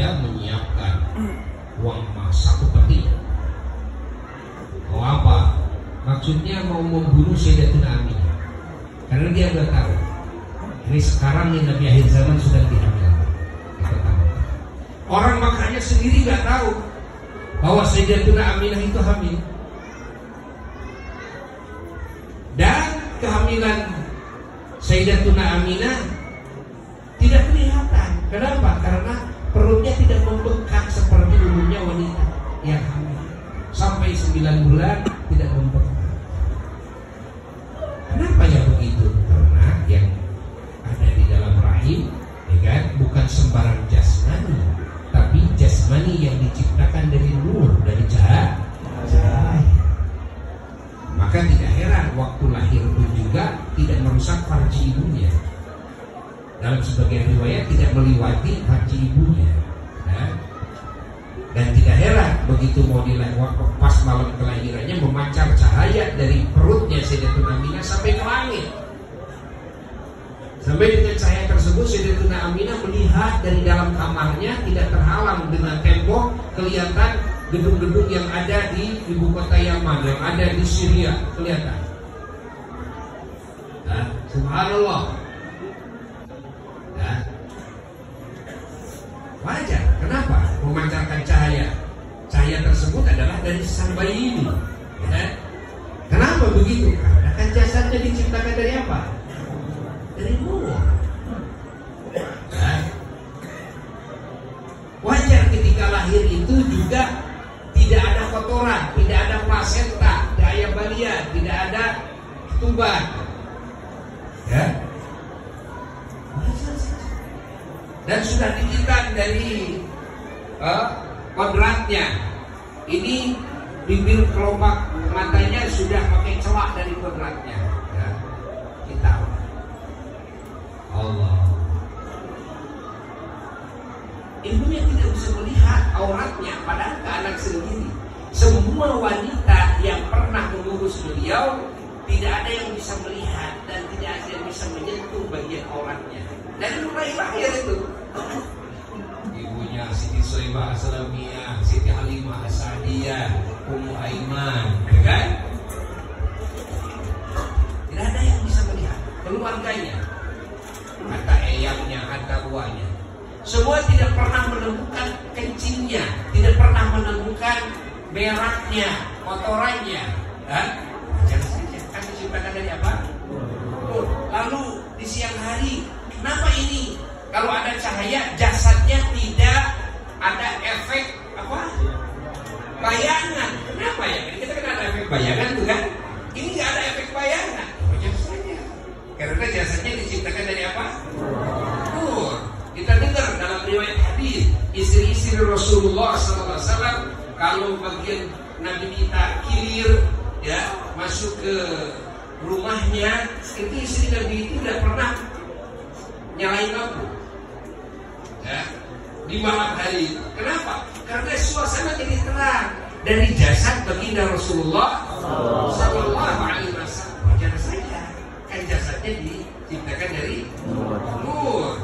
saya menyiapkan uang emas 1 peti. Mau apa? Maksudnya mau membunuh Sayyidatuna Aminah. Karena dia udah tahu ini sekarang nih Nabi akhir zaman sudah dihamil. Orang Makkahnya sendiri nggak tahu bahwa Sayyidatuna Aminah itu hamil. Dan kehamilan Sayyidatuna Aminah tidak kelihatan. Kenapa? Karena perutnya tidak membengkak seperti umumnya wanita yang hamil. Sampai 9 bulan tidak membengkak. Kenapa ya begitu? Karena yang ada di dalam rahim, ya kan, bukan sembarang jasmani, tapi jasmani yang diciptakan dari nur, dari cahaya. Maka tidak heran waktu lahir pun juga tidak merusak farji ibunya. Dalam sebagian riwayat tidak melewati farji ibunya. Dan tidak heran begitu mau dilewat pas malam kelahirannya memancar cahaya dari perutnya Sayyidatuna Aminah sampai ke langit. Sampai dengan cahaya tersebut Sayyidatuna Aminah melihat dari dalam kamarnya tidak terhalang dengan tembok, kelihatan gedung-gedung yang ada di ibu kota Yaman, yang ada di Syria kelihatan. Subhanallah. Wajar. Kenapa? Memancarkan cahaya. Cahaya tersebut adalah dari sang bayi ini. Ya. Kenapa begitu? Karena kan jasadnya diciptakan dari apa? Dari nur. Ya. Wajar ketika lahir itu juga tidak ada kotoran, tidak ada plasenta, tidak ada balia, tidak ada ketuban. Ya. Dan sudah dihitan dari kodratnya. Ini bibir kelopak matanya sudah pakai celak dari kodratnya. Ya. Hitam. Allah. Ibunya tidak bisa melihat auratnya, padahal ke anak sendiri. Semua wanita yang pernah mengurus beliau tidak ada yang bisa melihat dan tidak ada yang bisa menyentuh bagian auratnya. Dan mulai lahir itu ibunya Siti Soibah As-Salamiyah, Siti Halimah As-Sa'diyah, Ummu Aiman, ya kan? Tidak ada yang bisa melihat keluarganya, kata eyangnya, kata buahnya. Semua tidak pernah menemukan kencingnya, tidak pernah menemukan beraknya, kotorannya. Wajar saja, kan diciptakan dari apa? Lalu di siang hari, kenapa ini? Kalau ada cahaya, jasadnya tidak ada efek apa? Bayangan. Kenapa ya? Kita kan ada efek bayangan tuh kan? Ini nggak ada efek bayangan. Wajar saja. Karena jasadnya diciptakan dari apa? Nur. Kita dengar dalam riwayat hadis, istri-istri Rasulullah SAW kalau bagian Nabi kita kilir, ya, masuk ke rumahnya, itu istri Nabi itu tidak pernah nyalain lampu. Ya, di malam hari. Kenapa? Karena suasana jadi terang dari jasad baginda Rasulullah Sallallahu Alaihi Wasallam. Wajar saja, kan jasadnya diciptakan dari nur.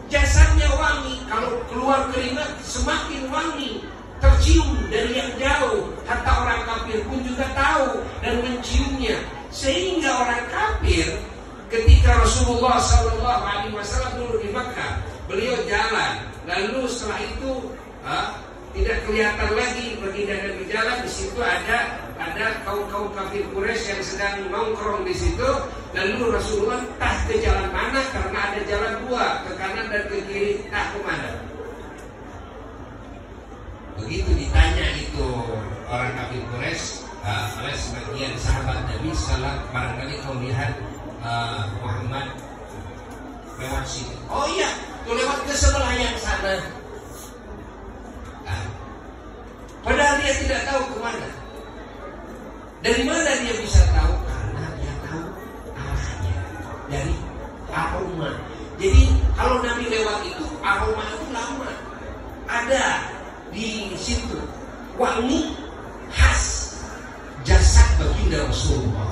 Jasadnya wangi, kalau keluar keringat semakin wangi, tercium dari yang jauh. Hatta orang kafir pun juga tahu dan menciumnya. Sehingga orang kafir ketika Rasulullah SAW dulu di Makkah, beliau jalan, lalu setelah itu tidak kelihatan lagi baginda dan berjalan. Di situ ada kaum kafir Quraisy yang sedang nongkrong di situ. Lalu Rasulullah entah ke jalan mana, karena ada jalan dua, ke kanan dan ke kiri, entah ke mana. Begitu ditanya itu orang kafir Quraisy oleh sebagian sahabat Nabi Sallallahu, barangkali kau lihat Muhammad lewat sini. Oh iya, tuh lewat ke sebelah yang sana. Padahal dia tidak tahu kemana. Dari mana dia bisa tahu? Karena dia tahu arahnya dari aroma. Jadi kalau Nabi lewat itu, aroma itu lama ada di situ, wangi khas jasad baginda Rasulullah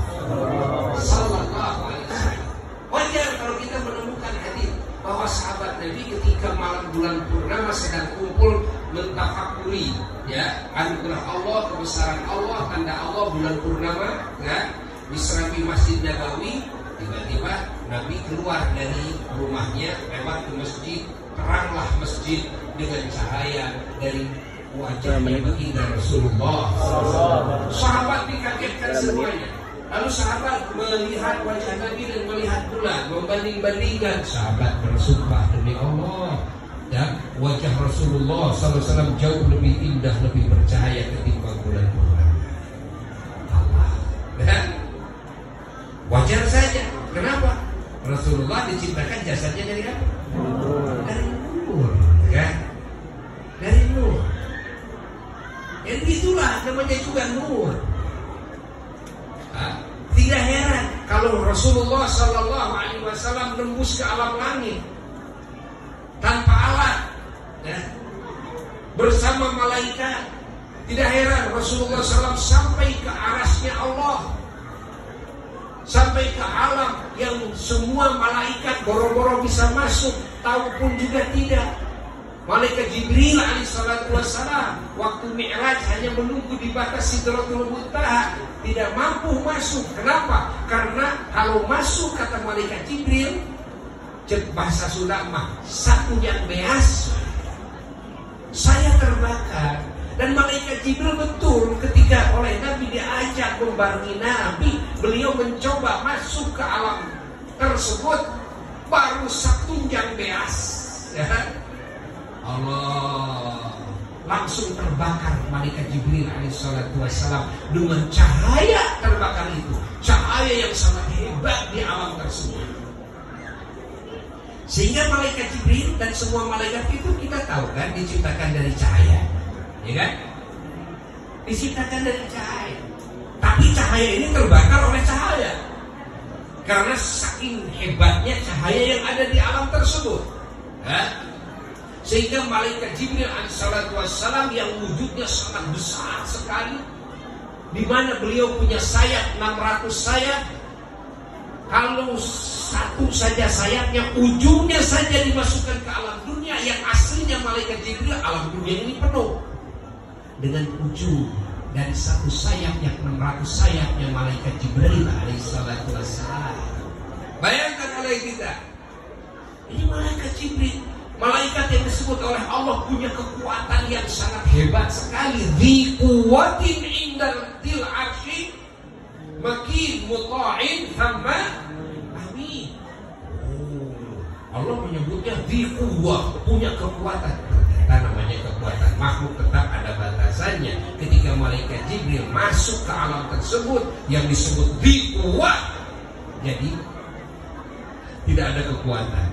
Sallallahu Alaihi Wasallam. Wajar kalau kita menemukan hadis bahwa sahabat sahabat Nabi ketika malam bulan purnama sedang kumpul mentafakuri ya anugerah Allah, kebesaran Allah, tanda Allah bulan purnama ya, di Masjid Nabawi. Tiba-tiba Nabi keluar dari rumahnya lewat ke masjid, teranglah masjid dengan cahaya dari wajahnya baginda Rasulullah. Sahabat dikagetkan semuanya. Lalu sahabat melihat wajah Nabi dan melihat bulan, membanding-bandingkan. Sahabat bersumpah demi Allah, ya, wajah Rasulullah SAW jauh lebih indah, lebih bercahaya ketimbang bulan purnama. Allah, ya. Wajar saja. Kenapa? Rasulullah diciptakan jasadnya dari apa? Dari nur, kan? Dari nur. Dan itulah namanya juga nur. Tidak heran kalau Rasulullah Sallallahu Alaihi Wasallam nembus ke alam langit tanpa alat, ya, bersama malaikat. Tidak heran Rasulullah SAW sampai ke arasnya Allah, sampai ke alam yang semua malaikat boro-boro bisa masuk, tahu pun juga tidak. Malaikat Jibril alaihissalatu wassalam waktu Mi'raj hanya menunggu di batas Sidratul Muntaha, tidak mampu masuk. Kenapa? Karena kalau masuk, kata malaikat Jibril, cek bahasa Sunda mah satu yang beas, saya terbakar. Dan malaikat Jibril betul ketika oleh Nabi diajak membarengi Nabi, beliau mencoba masuk ke alam tersebut, baru satu yang beas, ya. Allah langsung terbakar malaikat Jibril alaihissalatu wassalam dengan cahaya terbakar itu, cahaya yang sangat hebat di alam tersebut. Sehingga malaikat Jibril dan semua malaikat itu kita tahu kan diciptakan dari cahaya, ya kan? Diciptakan dari cahaya. Tapi cahaya ini terbakar oleh cahaya karena saking hebatnya cahaya yang ada di alam tersebut, ya? Sehingga malaikat Jibril alaihissalatu wassalam yang wujudnya sangat besar sekali, di mana beliau punya sayap 600 sayap. Kalau satu saja sayapnya, ujungnya saja dimasukkan ke alam dunia, yang aslinya malaikat Jibril, alam dunia ini penuh dengan ujung dari satu sayap yang 600 sayapnya malaikat Jibril alaihissalatu wassalam. Bayangkan oleh kita, ini malaikat Jibril, malaikat yang disebut oleh Allah punya kekuatan yang sangat hebat sekali. Dzi quwwatin indal til arsy makin muta'in thamma amin. Allah menyebutnya dzi quwwah, punya kekuatan. Ternyata namanya kekuatan makhluk tetap ada batasannya. Ketika malaikat Jibril masuk ke alam tersebut yang disebut dzi quwwah, jadi tidak ada kekuatan.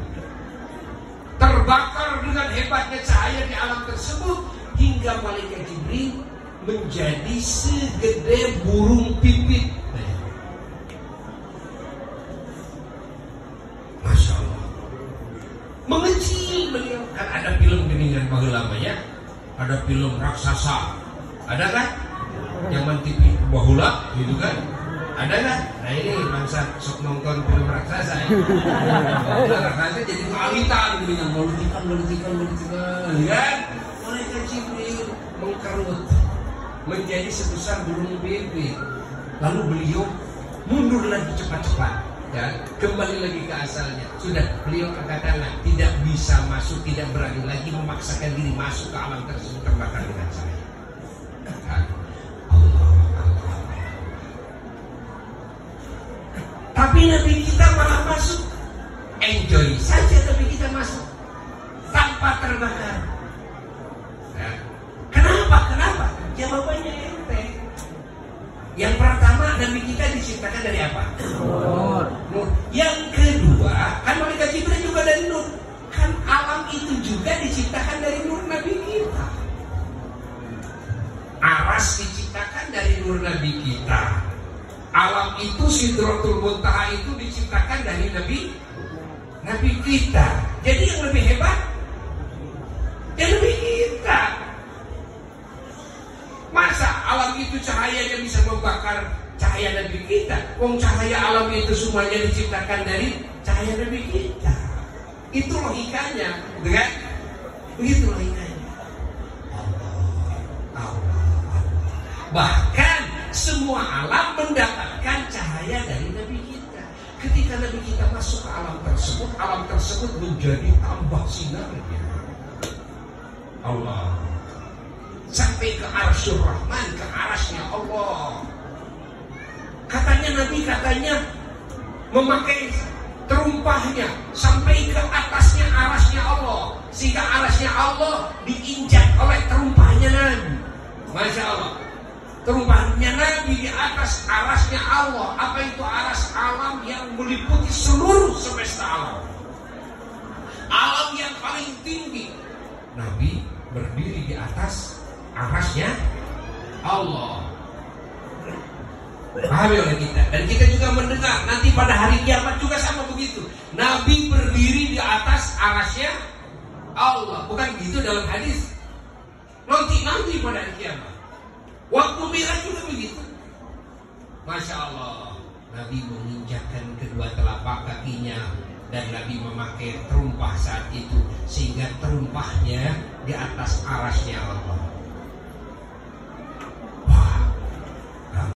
Terbakar dengan hebatnya cahaya di alam tersebut hingga malaikat Jibril menjadi segede burung pipit. Masya Allah, mengecil beliau. Kan ada film geningan baheula-nya, ada film raksasa, ada kan? Zaman TV bahula gitu kan? Ada kan? Nah ini bangsa sok nonton film raksasa ya. Raksasa jadi kealitan gitu, melutikan kan? Malaikat Jibril mengkerut menjadi sebesar burung pipit. Lalu beliau mundur lagi cepat-cepat, ya, kembali lagi ke asalnya. Sudah beliau angkat tangan, tidak bisa masuk, tidak berani lagi memaksakan diri masuk ke alam tersebut terbakar dengan cahaya. Tapi Nabi kita malah masuk, enjoy saja Nabi kita masuk tanpa terbakar. Nah, kenapa? Jawabannya enteng. Yang pertama, Nabi kita diciptakan dari apa? Nur. Yang kedua, kan malaikat Jibril juga dari nur. Kan alam itu juga diciptakan dari nur Nabi kita. Aras diciptakan dari nur Nabi kita. Alam itu Sidratul Muntaha itu diciptakan dari Nabi kita. Jadi yang lebih hebat, yang lebih kita. Masa alam itu cahayanya bisa membakar cahaya Nabi kita? Wong cahaya alam itu semuanya diciptakan dari cahaya Nabi kita. Itu logikanya, gitu kan? Begitu logikanya. Allah. Bahkan semua alam mendapatkan cahaya dari Nabi kita. Ketika Nabi kita masuk ke alam tersebut menjadi tambah sinarnya. Allah. Sampai ke Arsyur Rahman, ke arasnya Allah. Nabi memakai terumpahnya sampai ke atasnya arasnya Allah, sehingga arasnya Allah diinjak oleh terumpahnya Nabi. Masya Allah, terumpahnya Nabi di atas arasnya Allah. Apa itu aras? Alam yang meliputi seluruh semesta alam, alam yang paling tinggi. Nabi berdiri di atas arasnya Allah. Pahami oleh kita. Dan kita juga mendengar nanti pada hari kiamat juga sama begitu. Nabi berdiri di atas arasnya Allah. Bukan gitu dalam hadis. Nanti pada hari kiamat. Waktu Mi'raj juga begitu. Masya Allah. Nabi menginjakkan kedua telapak kakinya dan Nabi memakai terumpah saat itu, sehingga terumpahnya di atas arasnya Allah.